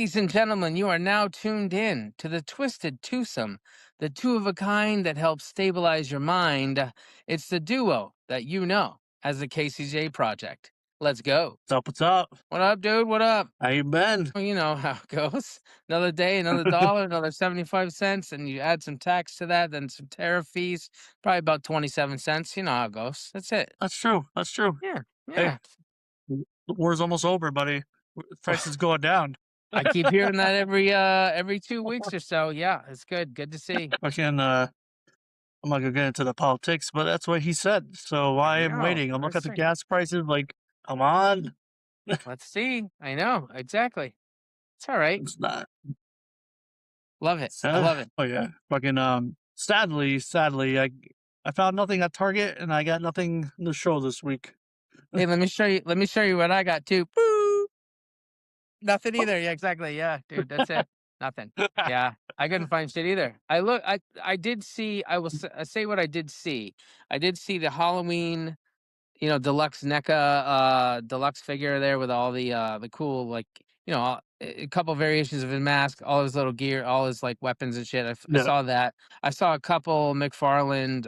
Ladies and gentlemen, you are now tuned in to the Twisted Twosome, the two of a kind that helps stabilize your mind. It's the duo that you know as the KCJ Project. Let's go. What's up? What's up? What up, dude? What up? How you been? Well, you know how it goes. Another day, another dollar, another 75 cents, and you add some tax to that, then some tariff fees, probably about 27 cents. You know how it goes. That's it. That's true. That's true. Yeah. Hey, Yeah. the war's almost over, buddy. Prices going down. I keep hearing that every 2 weeks or so. Yeah, it's good. Good to see. Fucking, I'm not gonna get into the politics, but that's what he said. So I I am know. waiting. I'm looking Let's at the see. gas prices. Like, come on, Let's see. I know. Exactly. It's all right. it's not. Love it. I So, love it. oh yeah, fucking. Sadly, I found nothing at Target, and I got nothing in the show this week. Hey, let me show you. Let me show you what I got too. Boo! Nothing either. Yeah, exactly. Yeah, dude. That's it. Nothing. Yeah, I couldn't find shit either. I did see. I say what I did see. I did see the Halloween, deluxe NECA deluxe figure there with all the cool, like, a couple variations of his mask, all his little gear, all his like weapons and shit. I Yeah, saw that. I saw a couple McFarland,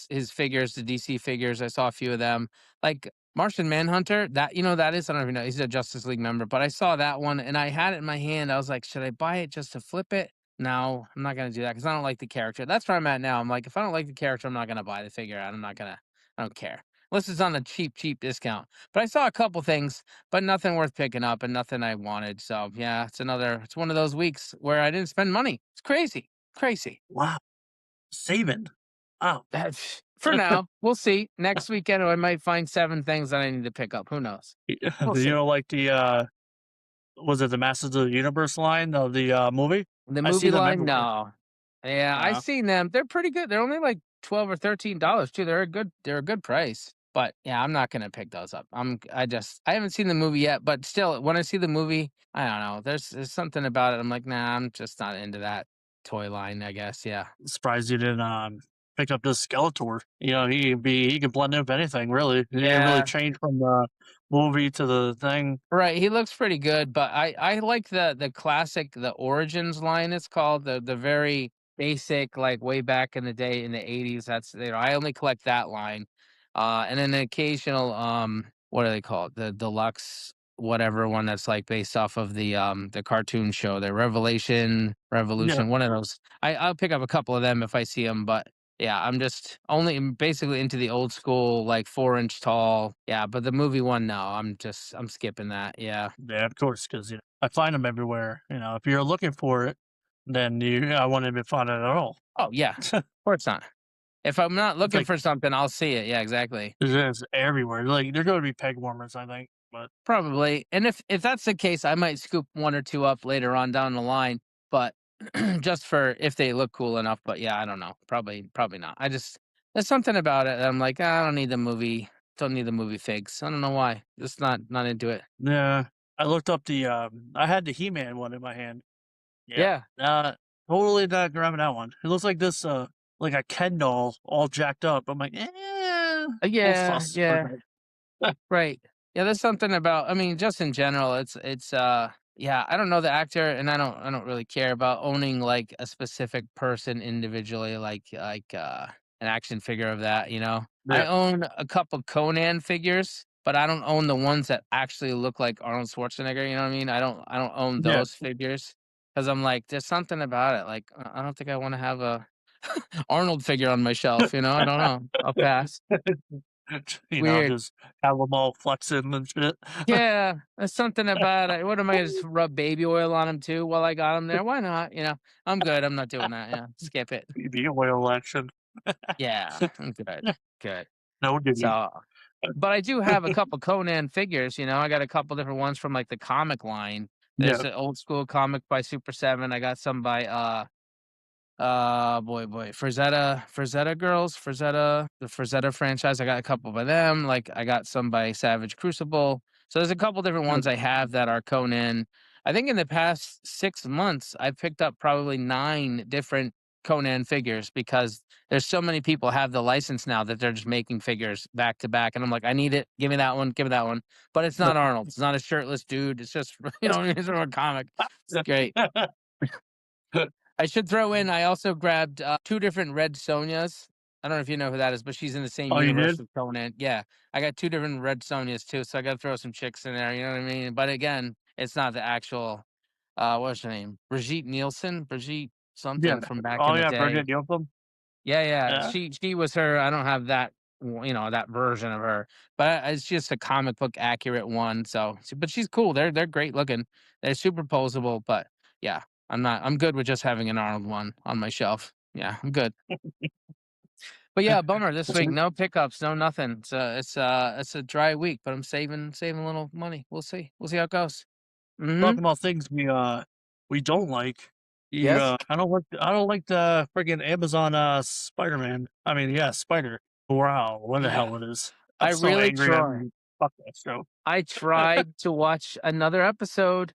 his figures, the DC figures. I saw a few of them. Like Martian Manhunter, that is, I don't even know, he's a Justice League member, but I saw that one and I had it in my hand. I was like, should I buy it just to flip it? No, I'm not gonna do that because I don't like the character. That's where I'm at now. I'm like, if I don't like the character, I'm not gonna buy the figure. I don't care. Unless it's on a cheap discount. But I saw a couple things, but nothing worth picking up and nothing I wanted. So yeah, it's one of those weeks where I didn't spend money. It's crazy. Crazy. wow, saving. Wow. That's for now. We'll see. Next weekend I might find 7 things that I need to pick up. Who knows? We'll You see. know, like the was it the Masters of the Universe line of the movie? The I see movie them line? everywhere. No. Yeah, I Uh, seen them. They're pretty good. They're only like $12 or $13 too. They're a good price. But yeah, I'm not gonna pick those up. I haven't seen the movie yet, but still when I see the movie, I don't know. There's something about it. I'm like, nah, I'm just not into that toy line, I guess. Yeah. Surprised you didn't pick up this Skeletor. You know, he can blend in with anything really. He didn't really Yeah. change from the movie to the thing. Right. He looks pretty good, but I like the classic, the Origins line it's called, the very basic, like way back in the day in the 80s. I only collect that line. And then an occasional what are they called? The deluxe whatever one that's like based off of the cartoon show, the Yeah, Revolution, one of those. I'll pick up a couple of them if I see them, but yeah, basically into the old school, like 4 inch tall. Yeah, but the movie one, no, I'm skipping that. Yeah. yeah, of course, because I find them everywhere. You know, if you're looking for it, then I wouldn't even find it at all. Oh yeah, of course not. If I'm not It's looking like for something, I'll see it. Yeah, exactly. it's just everywhere. Like they're going to be peg warmers, I think. But Probably. And if that's the case, I might scoop one or two up later on down the line. But just for if they look cool enough. But yeah, I don't know. Probably not. There's something about it that I'm like, I don't need the movie. Don't need the movie figs. I don't know why. Just not into it. yeah, I looked up the. I had the He-Man one in my hand. Yeah, Yeah. totally not grabbing that one. It looks like this, like a Ken doll, all jacked up. I'm like, little Yeah. sus for Yeah. that. Right. Yeah, there's something about, I mean, just in general, it's yeah, I don't know the actor and I don't really care about owning like a specific person individually, like an action figure of that. I Yeah, own a couple Conan figures, but I don't own the ones that actually look like Arnold Schwarzenegger, you know what I mean? I don't own yeah. those figures because I'm like, there's something about it. Like, I don't think I want to have a Arnold figure on my shelf, I don't know. I'll pass. Weird. Just have them all flexing and shit. Yeah, there's something about it. What am I gonna just rub baby oil on him too while I got him there? Why not? I'm good. I'm not doing that. Yeah, skip it. The oil action. Yeah, I'm good. Good. No diggity. So, but I do have a couple Conan figures. I got a couple different ones from like the comic line. Yeah, There's an old school comic by Super Seven. I got some by boy, Frazetta Girls, the Frazetta franchise. I got a couple by them. Like I got some by Savage Crucible. So there's a couple different yeah. ones I have that are Conan. I think in the past 6 months, I've picked up probably 9 different Conan figures because there's so many people have the license now that they're just making figures back to back, and I'm like, "I need it. Give me that one. Give me that one." But it's not Arnold. It's not a shirtless dude. It's just it's from a comic. It's great. I should throw in, I also grabbed, 2 different Red Sonjas. I don't know if you know who that is, but she's in the same Oh, you universe did? with Conan. Yeah, I got 2 different Red Sonjas too, so I gotta throw some chicks in there, you know what I mean? But again, it's not the actual, what's her name? Brigitte Nielsen? Brigitte Yeah. something from back Oh, in the yeah, day. Bridget Nielsen? Yeah, yeah, Yeah. she was her. I don't have that, that version of her, but it's just a comic book accurate one. So, but she's cool. They're great looking. They're super posable. But yeah, I'm good with just having an Arnold one on my shelf. Yeah, I'm good. But yeah, bummer this week. No pickups, no nothing. It's a dry week, but I'm saving a little money. We'll see. We'll see how it goes. Hmm. Talking about things we don't like. Yes, I don't like the friggin' Amazon, Spider-Man. I mean, yeah, Spider. Wow, what the hell it is. I'm I so really angry at try. me. Fuck that show. I tried to watch another episode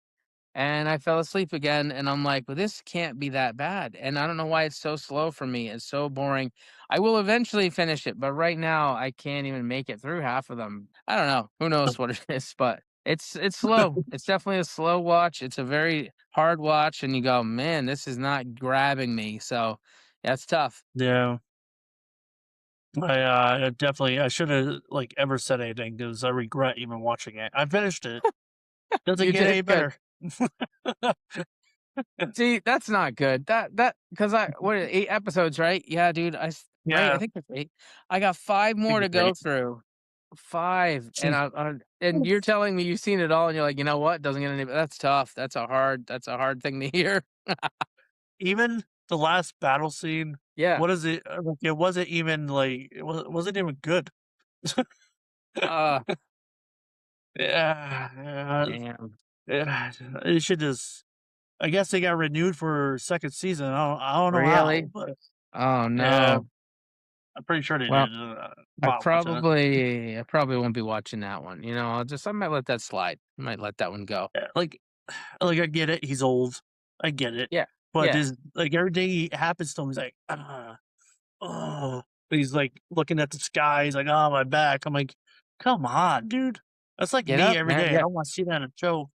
and I fell asleep again, and I'm like, "Well, this can't be that bad." And I don't know why it's so slow for me. It's so boring. I will eventually finish it, but right now I can't even make it through half of them. I don't know. Who knows what it is, but it's slow. It's definitely a slow watch. It's a very hard watch, and you go, "Man, this is not grabbing me." So that's tough. Yeah. I should've, like, ever said anything because I regret even watching it. I finished it. Doesn't You get any did good. better. See, that's not good. That because I what 8 episodes, right? Yeah, dude. Right. I Yeah, think that's 8. I got 5 I think more to it's go great. through. 5, and and you're telling me you've seen it all, and you're like, "You know what? Doesn't get any." That's tough. That's a hard thing to hear. Even the last battle scene, Yeah. what is it? Like, it wasn't even, like, it wasn't even good. Uh, Yeah, damn. yeah, it should just I guess they got renewed for 2nd season. I don't know how, Really? but Oh, yeah, no. I'm pretty sure they Well, did. Wow, watching it. I probably won't be watching that one, I might let that slide. I might let that one go. Yeah, like, I get it, he's old. I get it. Yeah. But Yeah. this like, everything happens to him, he's like, oh." He's, like, looking at the sky, he's like, "Oh, my back." I'm like, "Come on, dude." That's like Get me up, every man. day. I Yeah. don't wanna see that in a show.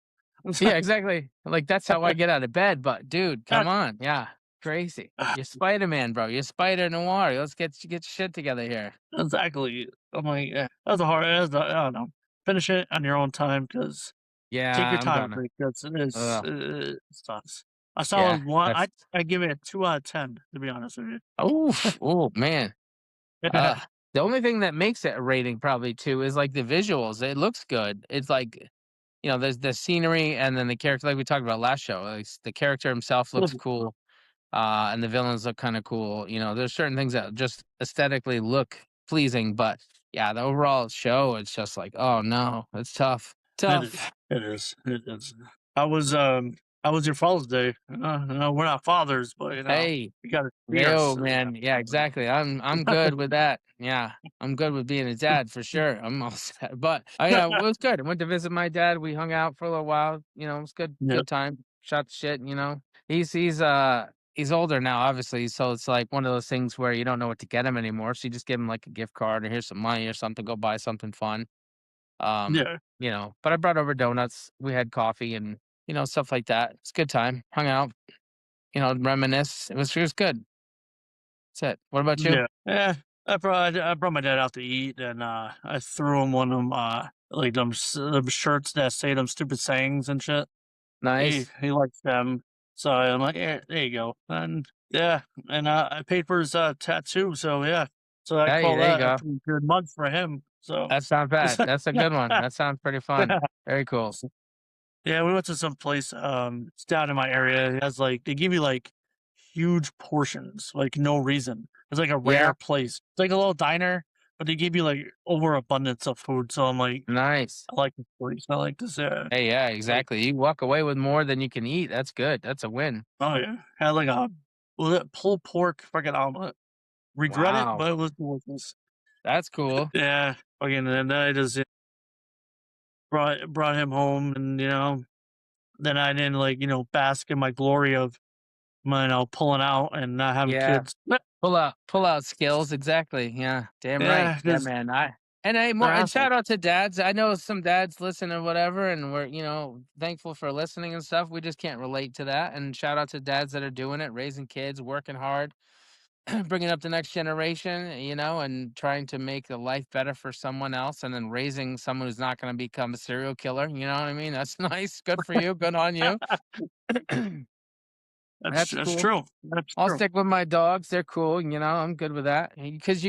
Yeah, exactly. Like, that's how I get out of bed, but dude, come on. Yeah. Crazy. You're Spider-Man, bro. You're Spider Noir. Let's get your shit together here. Exactly. I'm like, "Yeah, that's I don't know. Finish it on your own time, because take your Yeah, I'm time gonna. because it is Ugh. it sucks." A Yeah. solid 1. That's I give it a 2 out of 10, to be honest with you. oof. Oh, man. Uh, the only thing that makes it a rating probably too is like the visuals. It looks good. It's like, there's the scenery and then the character like we talked about last show. Like the character himself looks cool. And the villains look kind of cool. There's certain things that just aesthetically look pleasing, but yeah, the overall show, it's just like, oh no, it's tough. It is. Tough. It is. It is. How was, how was your Father's Day? No, we're not fathers, but, Hey, we gotta treat yo, ourselves. man. Yeah, exactly. I'm good with that. Yeah. I'm good with being a dad for sure. I'm all set. But yeah, it was good. I went to visit my dad. We hung out for a little while. It was good, Yeah, good time. Shot the shit. He's older now, obviously. So it's like one of those things where you don't know what to get him anymore. So you just give him like a gift card or here's some money or something, go buy something fun. yeah, But I brought over donuts. We had coffee and stuff like that. It's a good time. Hung out, reminisce. It was good. That's it. What about you? yeah. Yeah, I brought my dad out to eat, and, I threw him one of them, like, them shirts that say them stupid sayings and shit. He Nice. he likes them, so I'm like, "Yeah, there you go." And yeah, and, I paid for his, tattoo, so yeah. So I Hey, call there you that a go. pretty good month for him, so That's not bad. That's a good one. That sounds pretty fun. Very cool. yeah, we went to some place, it's down in my area. It has, like they give you, like, huge portions, like, no reason. It's like a Yeah, rare place. It's like a little diner, but they give you, like, overabundance of food, so I'm like, nice. "I like this place. I like this," Hey, yeah, like, exactly. You walk away with more than you can eat. That's good. That's a win. oh, yeah. Had, like, a was it pulled pork freaking omelet. Regret it, Wow. but it was delicious. That's cool. Yeah, fucking and then I just brought him home, and, then I didn't, like, bask in my glory of you know, pulling out and not having Yeah. kids. Pull out skills, exactly, yeah, damn right. Yeah, Yeah, because man, I and hey, they're more and assholes. shout out to dads. I know some dads listen or whatever, and we're, thankful for listening and stuff. We just can't relate to that, and shout out to dads that are doing it, raising kids, working hard, bringing up the next generation, and trying to make a life better for someone else, and then raising someone who's not gonna become a serial killer, you know what I mean? That's nice, good for you, good on you. That's That's cool. true. That's I'll true. stick with my dogs. They're cool. I'm good with that. Because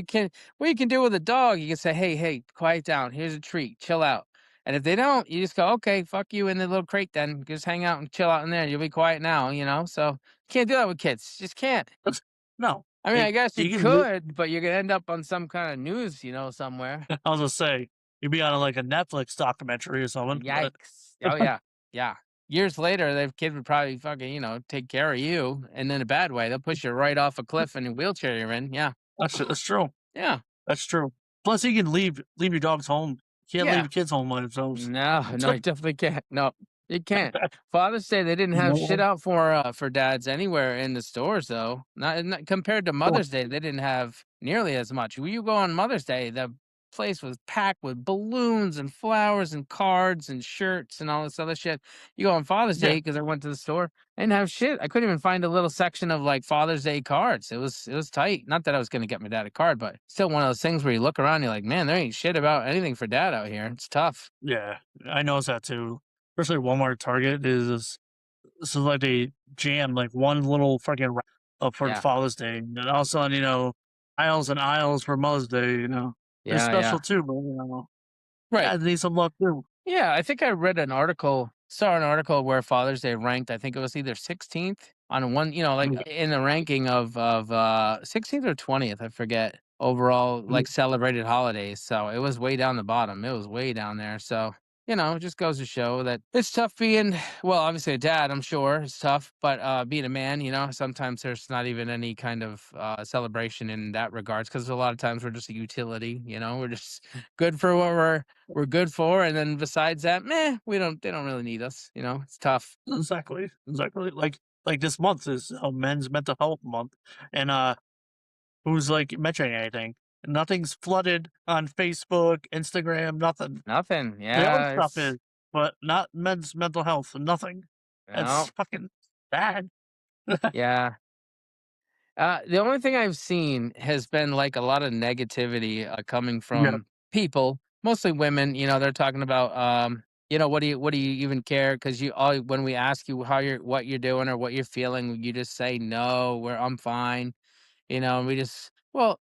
what you can do with a dog, you can say, hey, hey, quiet down. Here's a treat. Chill out. And if they don't, you just go, okay, fuck you in the little crate then. Just hang out and chill out in there. You'll be quiet now. So can't do that with kids. Just can't. That's no. I mean, I Like, guess you you can li could, but you're going to end up on some kind of news, somewhere. I was gonna say, you'd be on, like, a Netflix documentary or something, but Yikes. Oh, yeah. Yeah. Years later, the kid would probably fucking, take care of you. And in a bad way, they'll push you right off a cliff in a wheelchair you're in. Yeah. that's true. Yeah. That's true. Plus, you can leave your dogs home. You can't leave Yeah. your kids home by themselves. No, no, you definitely can't. No, you can't. Father's Day, they didn't have shit No. out for dads anywhere in the stores though. Not compared to Oh, Mother's Day, they didn't have nearly as much. When you go on Mother's Day, the place was packed with balloons and flowers and cards and shirts and all this other shit. You go on Father's yeah, Day because I went to the store, I didn't have shit. I couldn't even find a little section of like Father's Day cards. It was tight. Not that I was gonna get my dad a card, but still one of those things where you look around, you're like, man, there ain't shit about anything for dad out here. It's tough. yeah. I noticed that too. Especially Walmart, Target is like they jam like one little fucking up for Yeah. Father's Day, and then all of a sudden, aisles and aisles for Mother's Day. They're Yeah, yeah. special too, but Right. yeah, they need some love too. Yeah, I think I read an article, saw an article where Father's Day ranked, I think it was either 16th on one, like Yeah, in the ranking of 16th or 20th, I forget, overall mm, like celebrated holidays. So it was way down the bottom. It was way down there. So, it just goes to show that it's tough being, well, obviously a dad, I'm sure it's tough, but being a man, sometimes there's not even any kind of celebration in that regards because a lot of times we're just a utility, we're just good for what we're good for, and then besides that, meh, they don't really need us, it's tough. exactly, exactly. Like this month is Men's Mental Health Month, and who's like mentioning anything? Nothing's flooded on Facebook, Instagram, nothing. Nothing. The other Yeah, stuff is, but not men's mental health, nothing. It's no, fucking bad. yeah. The only thing I've seen has been like a lot of negativity coming Yeah. from people, mostly women. They're talking about, what do you even care? Because when we ask you what you're doing or what you're feeling, you just say no, where I'm fine. And we just, well,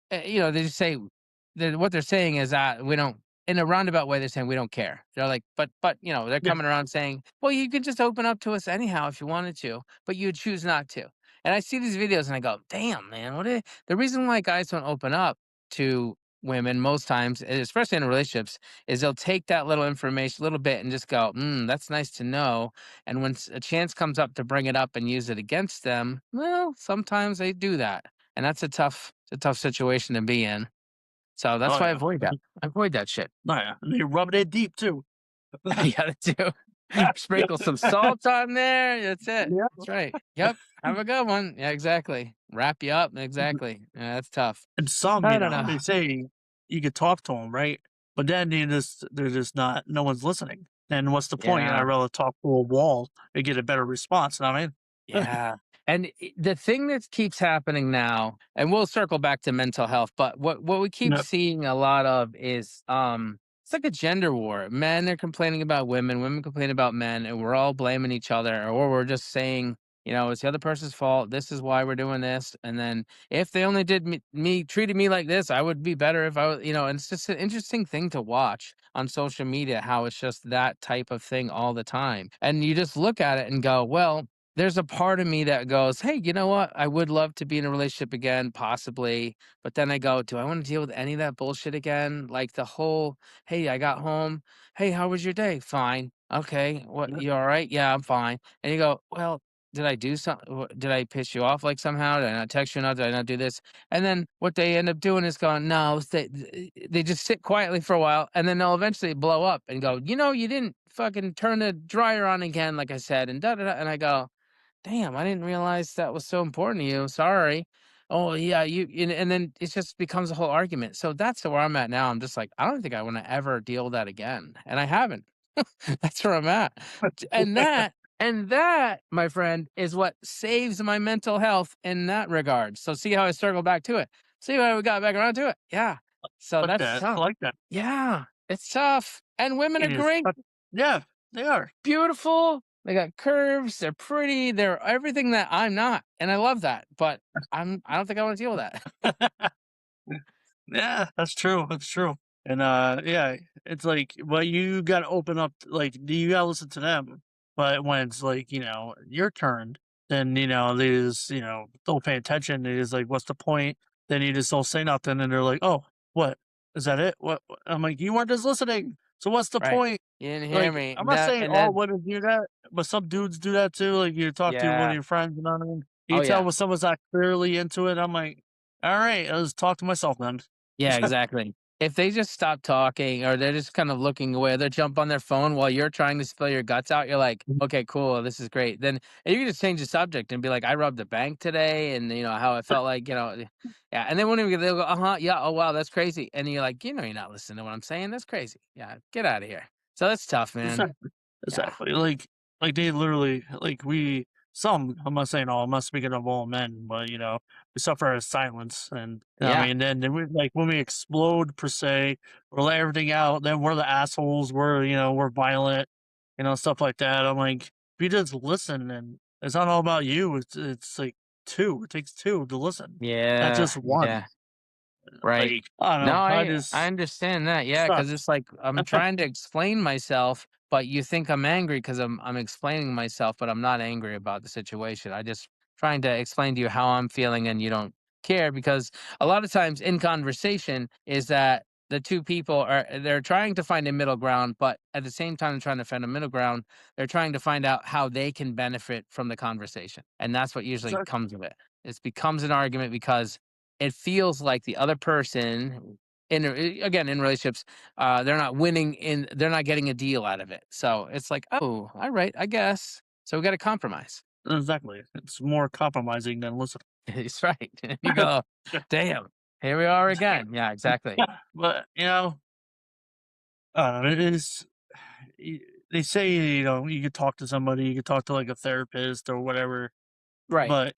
they just say that what they're saying is that we don't, in a roundabout way, they're saying we don't care. They're like, but they're Yeah. coming around saying, well, you could just open up to us anyhow if you wanted to, but you would choose not to. And I see these videos and I go, damn, man, the reason why guys don't open up to women most times, especially in relationships, is they'll take that little information, little bit, and just go, that's nice to know. And when a chance comes up to bring it up and use it against them, well, sometimes they do that, and that's a tough situation to be in. So that's Oh, why I yeah. avoid that. I avoid that shit. Oh, yeah. And you rub it in deep too. Yeah, that too. Sprinkle some salt on there. That's it. Yeah. That's right. Yep. Have a good one. Yeah, exactly. Wrap you up. Exactly. Yeah, that's tough. And some, I don't know. they say you could talk to them, right? But then they're just not, no one's listening. Then what's the point? I'd Yeah. rather talk to a wall and get a better response. You know what I mean? Yeah. And the thing that keeps happening now, and we'll circle back to mental health, but what we keep Yep. seeing a lot of is it's like a gender war. Men are complaining about women complain about men, and we're all blaming each other, or we're just saying, it's the other person's fault. This is why we're doing this. And then if they only did me treated me like this, I would be better if I was, and it's just an interesting thing to watch on social media, how it's just that type of thing all the time. And you just look at it and go, well, there's a part of me that goes, "Hey, you know what? I would love to be in a relationship again, possibly." But then I go, "Do I want to deal with any of that bullshit again?" Like the whole, "Hey, I got home. Hey, how was your day?" "Fine." "Okay. What, Yep. you all right?" "Yeah, I'm fine." And you go, "Well, did I do something? Did I piss you off like somehow? Did I not text you enough? Did I not do this?" And then what they end up doing is going, no, they just sit quietly for a while, and then they'll eventually blow up and go, you didn't fucking turn the dryer on again, like I said, and da da da. And I go, damn, I didn't realize that was so important to you. Sorry. Oh yeah, and then it just becomes a whole argument. So that's where I'm at now. I'm just like, I don't think I want to ever deal with that again. And I haven't. That's where I'm at. And that, my friend, is what saves my mental health in that regard. So see how I circle back to it. See how we got back around to it. Yeah. So Like that's that. I tough. like that. Yeah. It's tough. And women are It is. great, Yeah, they are. beautiful. They got curves. They're pretty. They're everything that I'm not. And I love that. But I don't think I want to deal with that. Yeah, that's true. That's true. And yeah, it's like, well, you gotta open up, like, you gotta listen to them. But when it's like, your turn, then they just, don't pay attention. It is like, what's the point? Then you just don't say nothing, and they're like, oh, what? Is that it? I'm like, you weren't just listening. So what's the Right. point? You didn't hear Like, me. I'm not That saying and all then women do that, but some dudes do that too. Like, you talk to one of yeah. your friends, you know what I mean? You Oh can tell yeah. when someone's not clearly into it. I'm like, all right, I'll just talk to myself then. Yeah, exactly. If they just stop talking or they're just kind of looking away, they jump on their phone while you're trying to spill your guts out, you're like, okay, cool, this is great. Then and you can just change the subject and be like, I robbed a bank today and how I felt like, yeah. And they won't even they'll go, uh-huh, yeah, oh wow, that's crazy. And you're like, you're not listening to what I'm saying. That's crazy. Yeah, get out of here. So that's tough, man. Exactly, Yeah. exactly. Like they literally, like, I'm not saying all, I'm not speaking of all men, but we suffer in silence, and I Yeah. mean, then we, like, when we explode per se, or let everything out, then we're the assholes. We're violent, stuff like that. I'm like, if you just listen, and it's not all about you. It's like two. It takes two to listen, not Yeah. just one. Yeah. Right. Like, I don't No, know. I understand that, It yeah, because sucks. it's like I'm trying to explain myself, but you think I'm angry because I 'cause I'm explaining myself, but I'm not angry about the situation. I just trying to explain to you how I'm feeling and you don't care because a lot of times in conversation is that the 2 people they're trying to find a middle ground, but at the same time trying to find a middle ground, they're trying to find out how they can benefit from the conversation, and that's what usually Exactly. comes of it. It becomes an argument because it feels like the other person again in relationships they're not getting a deal out of it, so it's like, oh, all right, I guess so we got to compromise. Exactly. It's more compromising than listening. It's right. And you go, damn, here we are again. Yeah, exactly. Yeah, but, it is y they say, you could talk to somebody, you could talk to, like, a therapist or whatever, Right. but,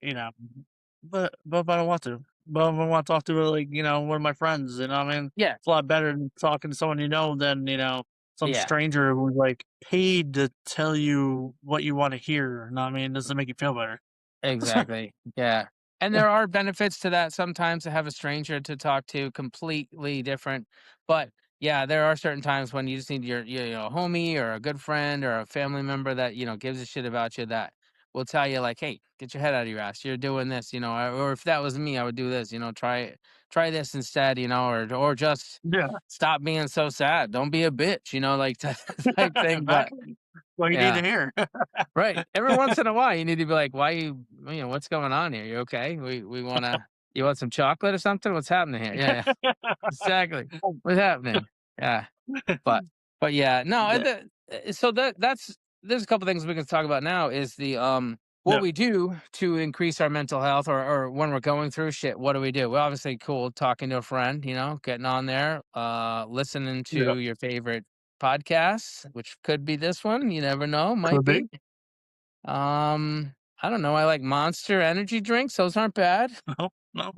but I don't want to. But I wanna talk to, like, one of my friends, I mean? Yeah. It's a lot better than talking to someone than, some Yeah. stranger who's, like, paid to tell you what you wanna hear, you know what I mean? Doesn't make you feel better. Exactly. Yeah. And there are benefits to that sometimes to have a stranger to talk to, completely different. But yeah, there are certain times when you just need your homie or a good friend or a family member that, gives a shit about you that will tell you like, hey, get your head out of your ass. You're doing this, or if that was me, I would do this, try this instead, or just Yeah, stop being so sad. Don't be a bitch, like type thing. But exactly. What you need yeah. to hear. Right. Every once in a while, you need to be like, "Why what's going on here? You okay? We wanna you want some chocolate or something? What's happening here?" Yeah, yeah. Exactly. What's happening? Yeah. But yeah, no, Yeah, so there's a couple things we can talk about now is what yeah, we do to increase our mental health or when we're going through shit, what do we do? Well, obviously cool talking to a friend, getting on there, listening yeah, to your favorite podcasts, which could be this one, you never know, might could be. be. I don't know, I like Monster energy drinks, those aren't bad. No, no.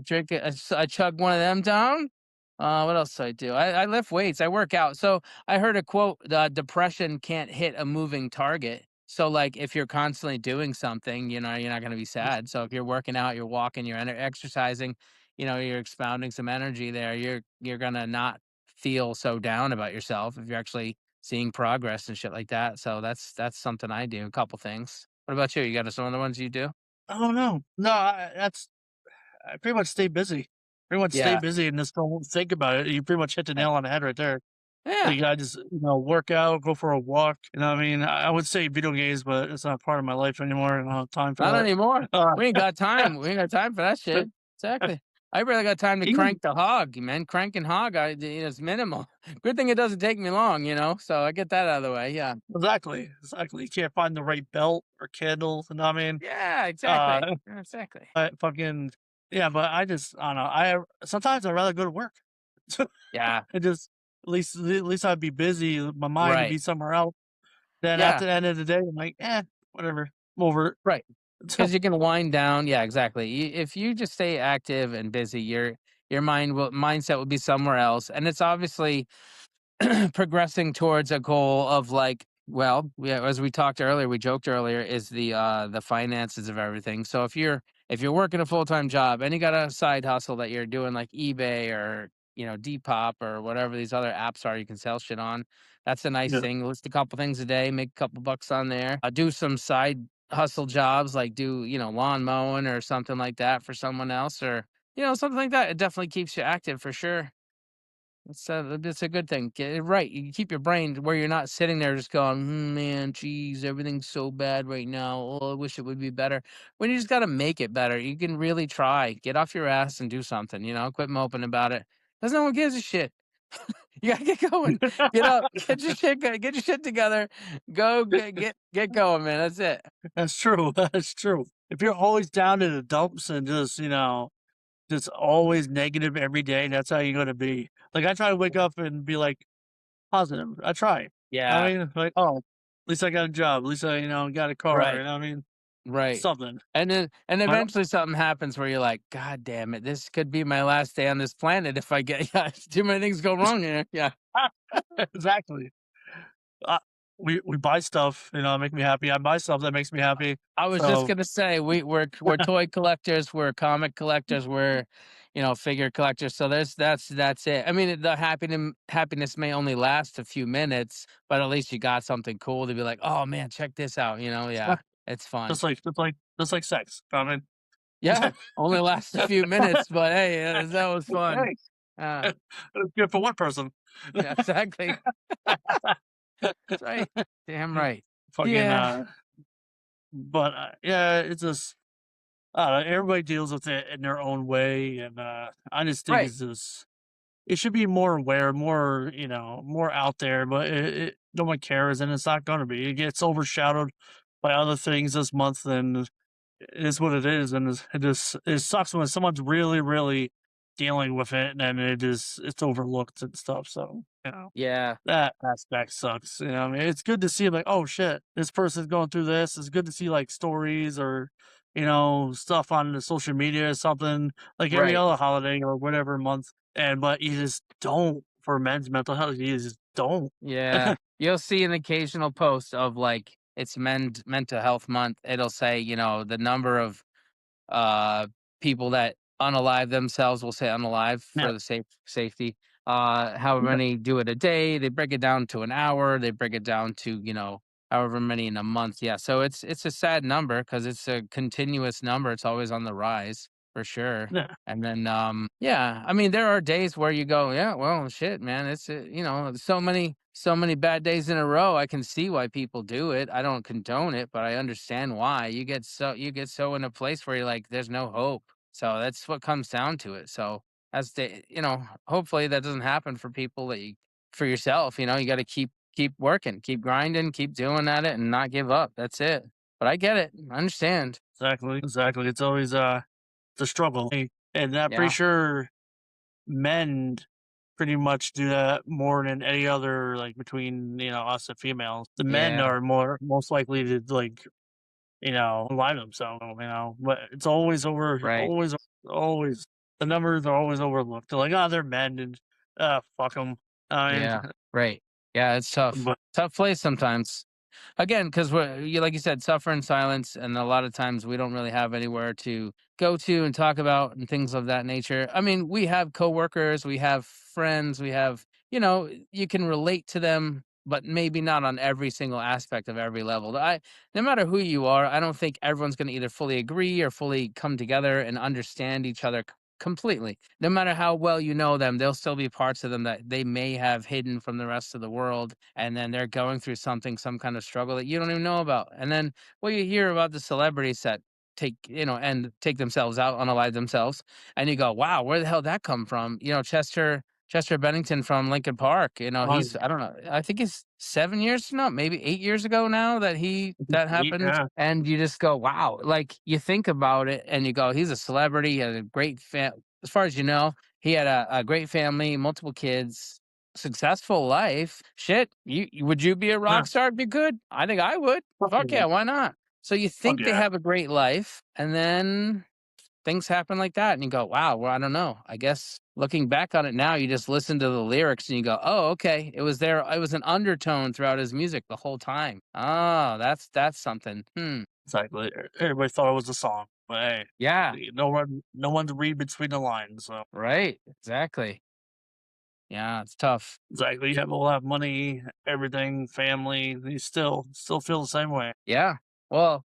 I chug one of them down. What else do I do? I lift weights, I work out. So, I heard a quote, "Depression can't hit a moving target." So, like, if you're constantly doing something, you're not gonna be sad. So, if you're working out, you're walking, you're exercising, you're expounding some energy there, you're gonna not feel so down about yourself if you're actually seeing progress and shit like that. So, that's something I do, a couple things. What about you? You got some other ones you do? Oh, no. No, I pretty much stay busy. Pretty much stay Yeah. busy and just don't think about it. You pretty much hit the Right. nail on the head right there. Yeah. Like, I just, work out, go for a walk, what I mean? I would say video games, but it's not part of my life anymore, I don't have time for Not that. anymore. Uh, We ain't got time. We ain't got time for that shit. Exactly. I barely got time to Even crank the hog, man. Crank and hog, is minimal. Good thing it doesn't take me long, so I get that out of the way, yeah. exactly, exactly. You can't find the right belt or candles, you know what I mean? Yeah, Uh, exactly. Yeah, exactly. but fucking yeah, but I don't know. I sometimes I'd rather go to work. Yeah, It just at least I'd be busy. My mind would right. be somewhere else. Then at Yeah, the end of the day, I'm like, whatever. I'm over it. right. Because you can wind down. Yeah, exactly. If you just stay active and busy, your mindset will be somewhere else, and it's obviously progressing towards a goal of like, well, yeah, as we talked earlier, we joked earlier, is the finances of everything. So if you're working a full-time job and you got a side hustle that you're doing like eBay or Depop or whatever these other apps are you can sell shit on, that's a nice Yeah. thing. List a couple things a day, make a couple bucks on there. Do some side hustle jobs like do lawn mowing or something like that for someone else, or something like that. It definitely keeps you active for sure. It's a good thing. Get it right. You keep your brain where you're not sitting there just going, man, geez, everything's so bad right now. Oh, I wish it would be better." When you just got to make it better, you can really try. Get off your ass and do something. Quit moping about it. Because no one gives a shit. You gotta get going. Get up. Get your shit together. Go get going, man. That's it. That's true. That's true. If you're always down in the dumps and just, just always negative every day, that's how you're gonna be. Like I try to wake up and be like positive. I try. I Yeah. mean, like, oh, at least I got a job. At least I, got a car. Right. You know what I mean? Right. Something. And But eventually something happens where you're like, "God damn it, this could be my last day on this planet if I get." Yeah, too many things go wrong here. Yeah. exactly. Uh, we buy stuff, make me happy. I buy stuff that makes me happy. I was just So gonna say we're toy collectors, we're comic collectors, we're figure collectors. So that's it. I mean, the happiness may only last a few minutes, but at least you got something cool to be like, "Oh man, check this out." Yeah, it's fun. just like sex. I mean, Yeah, only lasts a few minutes, but hey, that was fun. hey, Uh, it's good for one person. yeah, exactly. That's right. Damn right. Fucking Yeah. but yeah, it's just I don't know, everybody deals with it in their own way, and I just think Right. it's just it should be more aware, more more out there, but no one cares, and it's not gonna be. It gets overshadowed by other things this month, and it is what it is, and it sucks when someone's really, really dealing with it, and then it's overlooked and stuff. So Yeah. that aspect sucks. I mean, it's good to see like, oh shit, this person's going through this. It's good to see like stories or stuff on the social media or something like every Right. other holiday or whatever month. And but you just don't for men's mental health. You just don't. Yeah. You'll see an occasional post of like it's mental health month. It'll say, the number of people that unalive themselves, will say unalive Yeah, for the safety. However yeah, many do it a day, they break it down to an hour, they break it down to, however many in a month. Yeah. So it's a sad number because it's a continuous number. It's always on the rise for sure. yeah, And then yeah, I mean there are days where you go, yeah, well shit, man. It's so many bad days in a row. I can see why people do it. I don't condone it, but I understand why. You get so in a place where you're like, there's no hope. So that's what comes down to it. So hopefully that doesn't happen for people for yourself. You got to keep working, keep grinding, keep doing at it, and not give up. That's it. But I get it. I understand. exactly, exactly. It's always it's a struggle, and I'm pretty Yeah. sure men pretty much do that more than any other, like, between, us and females. The men Yeah. are most likely to, like, lie to themselves, but it's Right. always the numbers are always overlooked. They're like, "Oh, they're men," and, fuck them. I mean, Yeah. Right. Yeah. It's tough. but Tough place sometimes. Again, because like you said, suffer in silence, and a lot of times we don't really have anywhere to go to and talk about and things of that nature. I mean, we have coworkers, we have friends, we have, you can relate to them, but maybe not on every single aspect of every level. No matter who you are, I don't think everyone's going to either fully agree or fully come together and understand each other completely. No matter how well you know them, there'll still be parts of them that they may have hidden from the rest of the world, and then they're going through some kind of struggle that you don't even know about. And then, well, you hear about the celebrities that take, and take themselves out, unalive themselves, and you go, "Wow, where the hell did that come from?" Chester Bennington from Lincoln Park, Oh, he's I don't know, I think it's 7 years now, maybe 8 years ago now that happened, yeah, and you just go, "Wow." Like, you think about it and you go, "He's a celebrity, he had a great as far as you know, he had a great family, multiple kids, successful life. Shit, would you be a yeah, rock star if you could? I think I would. Fuck yeah, definitely. why not?" So you Fuck think they yeah. have a great life, and then things happen like that, and you go, "Wow, well, I don't know. I guess looking back on it now, you just listen to the lyrics and you go, oh, okay, it was there. It was an undertone throughout his music the whole time. Oh, that's something. Hmm. Exactly. Everybody thought it was a song, but hey, Yeah. no one to read between the lines. So Right. Exactly. Yeah, it's tough. exactly, you have a lot of money, everything, family. You still feel the same way. Yeah. Well,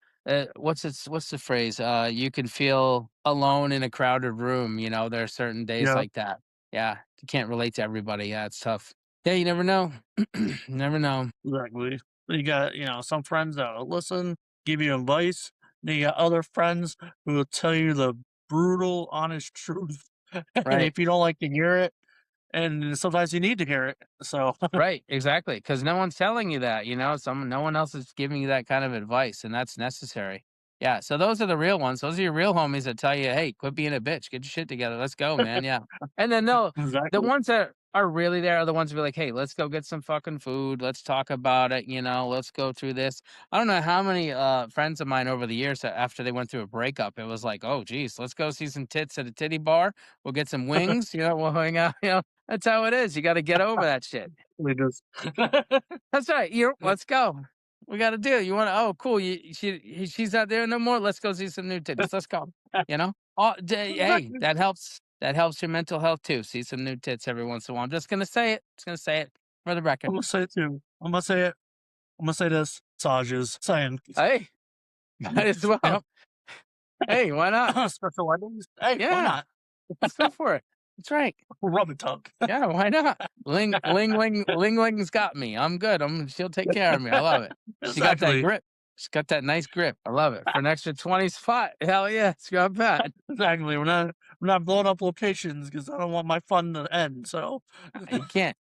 what's the phrase? You can feel alone in a crowded room. There are certain days Yeah, like that. Yeah, you can't relate to everybody. Yeah, it's tough. Yeah, you never know. Never know. exactly. You got some friends that will listen, give you advice. Then you got other friends who will tell you the brutal, honest truth, and Right. if you don't like to hear it, and sometimes you need to hear it. So Right, exactly. Because no one's telling you that, no one else is giving you that kind of advice, and that's necessary. Yeah, so those are the real ones. Those are your real homies that tell you, "Hey, quit being a bitch. Get your shit together. Let's go, man." Yeah. And then no, the exactly. ones that are really there are the ones who be like, "Hey, let's go get some fucking food. Let's talk about it, let's go through this." I don't know how many friends of mine over the years that after they went through a breakup, it was like, "Oh, geez, let's go see some tits at a titty bar. We'll get some wings, we'll hang out." That's how it is. You got to get over that shit. We just That's right. Let's go. We got to do. You want to? Oh, cool. She's not there no more. Let's go see some new titties. Let's go. Oh, hey, exactly. that helps. That helps your mental health too. See some new tits every once in a while. I'm just gonna say it. Just gonna say it for the record. I'm gonna say it too. I'm gonna say it. I'm gonna say this. Massages. Saying. Hey, might as well. Yep. Hey, why not? Special weddings. Hey, why Yeah, not? let's go for it. That's right. Rub and tug. Yeah, why not? Ling Ling's got me. I'm good. She'll take care of me. I love it. She got that exactly. grip. She's got that nice grip. I love it. For an extra 20 spot. Hell yeah. It's not bad. Exactly. We're not blowing up locations because I don't want my fun to end. So You can't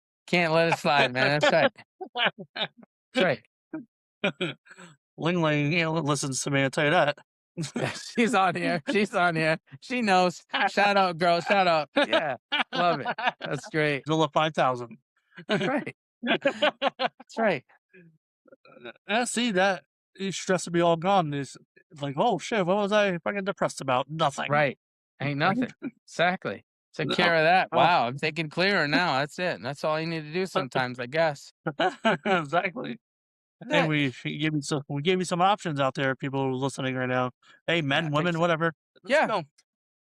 let it slide, man. That's right. That's right. Ling Ling, listens to me. I tell you that. She's on here. She's on here. She knows. Shout out, girl. Shout out. Yeah. Love it. That's great. Zilla 5,000. That's right. That's right. I see that. Stress would be all gone. It's like, oh shit, what was I fucking depressed about? Nothing. Right. Ain't nothing. Exactly. Took No, care of that. no. Wow. I'm thinking clearer now. That's it. That's all you need to do sometimes, I guess. exactly. Hey, That's it. we gave you some options out there, people who are listening right now. Hey, Yeah, men, I think women, so. whatever. Let's Yeah.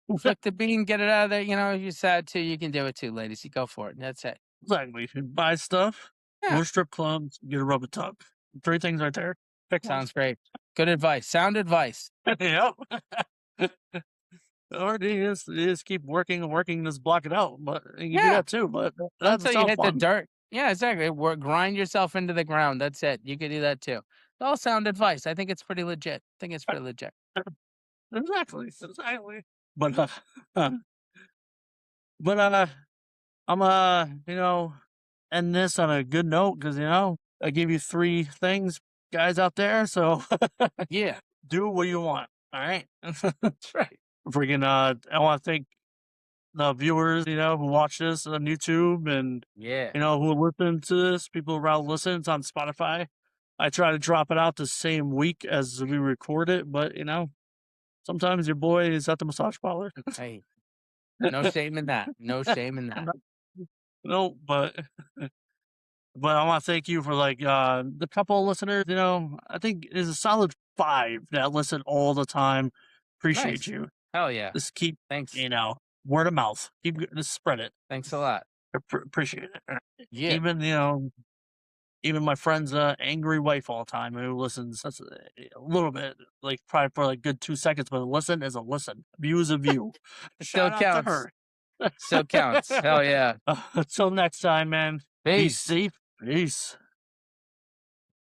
go. Flick the bean, get it out of there. If you're sad too, you can do it too, ladies. You go for it. That's it. Exactly. Buy stuff, go Yeah. to strip clubs, get a rubber tub. Three things right there. Pick one. Sounds great. Good advice. Sound advice. yep. Or you just keep working and working, just block it out. But you can do Yeah. that too. But that doesn't Until you sound hit the fun. dirt. Yeah, exactly. Grind yourself into the ground. That's it. You could do that too. It's all sound advice. I think it's pretty legit. I think it's pretty legit. exactly. Exactly. But but I'm end this on a good note because I gave you three things, guys out there. So Yeah. do what you want. All right. That's right. Freaking I want to thank the viewers, who watch this on YouTube and Yeah. who listen to this. People around listen. It's on Spotify. I try to drop it out the same week as we record it, but sometimes your boy is at the massage parlor. Hey, no shame in that. No shame in that. no, but I want to thank you for the couple of listeners. I think it's a solid five that listen all the time. Appreciate Nice. you. Hell yeah. Just keep Thanks. word of mouth. Just spread it. Thanks a lot. Appreciate it. Yeah. Even even my friend's angry wife all the time who listens. That's a little bit like probably for like good 2 seconds, but a listen is a listen. View is a view. It still Shout out to counts. her. Still counts. Hell yeah. Until next time, man. Be Peace. safe. Peace.